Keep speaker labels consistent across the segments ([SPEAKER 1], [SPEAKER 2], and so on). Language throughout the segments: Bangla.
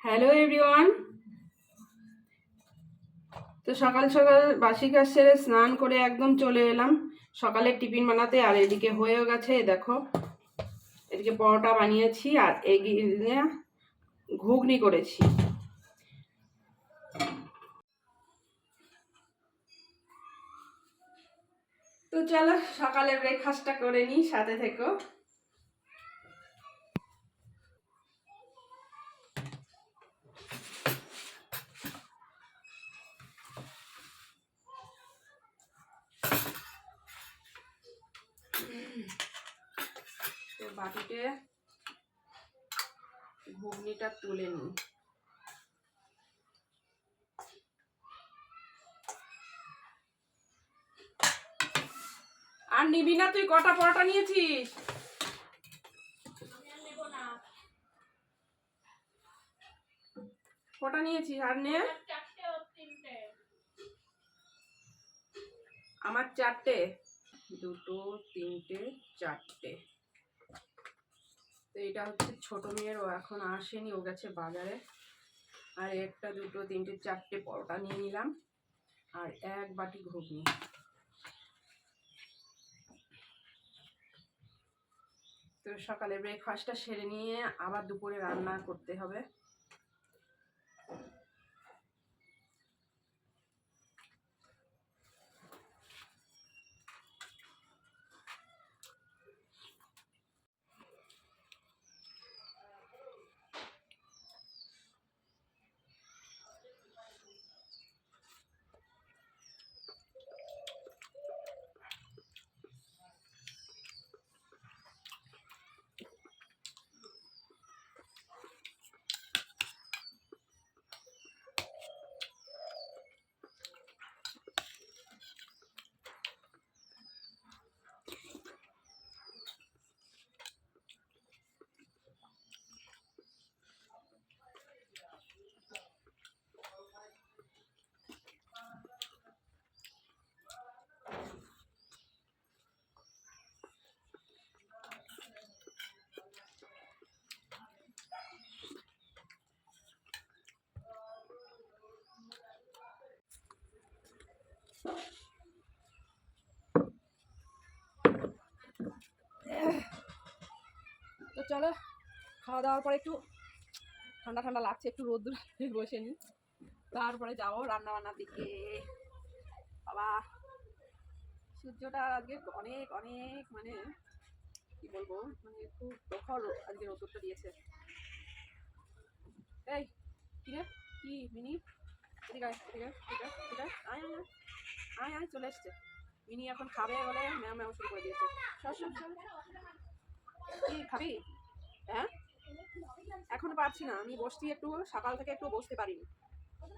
[SPEAKER 1] Hello everyone. তো সকাল সকাল বাসি কাজ সেরে স্নান করে একদম চলে এলাম সকালে টিফিন বানাতে। আর এদিকে হয়েও গেছে, দেখো এদিকে পরোটা বানিয়েছি আর এদিকে ঘুগনি করেছি। তো চলো সকালে ব্রেকফাস্টটা করে নিই, সাথে থেকো। তো বাটিতে ঘুগনিটা তুলে নিই। আর নিবি না? তুই কটা পরোটা নিয়েছিস? কটা নিয়েছিস? আর নে। আমার চারটে, দুটো, তিনটে, চারটে। তো এটা হচ্ছে ছোট মেয়ের, ও এখন আসেনি, ও গেছে বাজারে। আর একটা, দুটো, তিনটে, চারটে পরোটা নিয়ে নিলাম আর এক বাটি ঘুগনি। তো সকালে ব্রেকফাস্টটা সেরে নিয়ে আবার দুপুরে রান্না করতে হবে। তো চলো খাওয়া দাওয়ার পরে একটু ঠান্ডা ঠান্ডা লাগছে, একটু রোদ্দুর বসে নিই, তারপরে যাবো রান্না বান্নার দিকে। বাবা, সূর্যটা আজকে অনেক অনেক মানে কি বলবো, মানে খুব প্রখর আজকে রোদ্দুরটা দিয়েছে। এই কিরে, কি মিনি, এদিকে আয়, এদিকে এদিকে এদিকে আয় আয় আয় আয়, চলে এসছে মিনি। এখন খাবে বলে ম্যাম ম্যাম শুরু করে দিয়েছে। সর সর সর, কি খাবি? হ্যাঁ, এখনো পারছি না, আমি বসছি একটু, সকাল থেকে একটু বসতে পারিনি।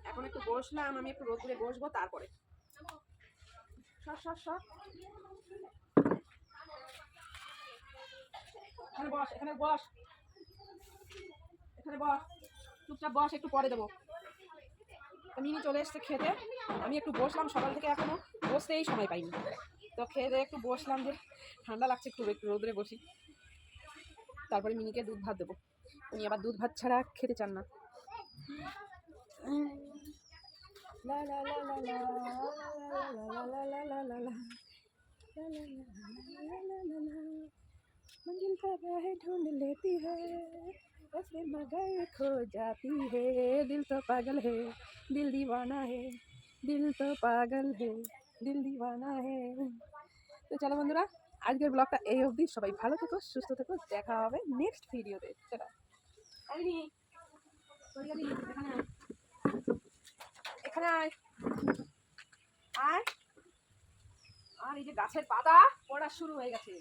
[SPEAKER 1] এখন একটু বসলাম, আমি একটু রোদ্দুরে বসবো তারপরে। সর সর সর, এখানে বস, এখানে বস, এখানে বস, চুপচাপ বস, একটু পরে দেবো। মিনি চলে এসছে খেতে, আমি একটু বসলাম, সকাল থেকে এখনো বসতেই সময় পাইনি। তো খেয়ে একটু বসলাম যে ঠান্ডা লাগছে, একটু একটু রোদরে বসি, তারপরে মিনিকে দুধ ভাত দেবো। উনি আবার দুধ ভাত ছাড়া খেতে চান না। লা লা লা লা লা লা লা লা লা লা লা, मंजिल का राह ढूंढ लेती है, बसे मगर खो जाती है, दिल तो पागल है, दिल दीवाना है, दिल तो पागल है, दिल दीवाना है। তো চলো বন্ধুরা, আজকের ব্লগটা এই অবধি। সবাই ভালো থেকো, সুস্থ থেকো, দেখা হবে নেক্সট ভিডিওতে। চলো এখানে আয়, আয়। আর এই যে গাছের পাতা পড়া শুরু হয়ে গেছে।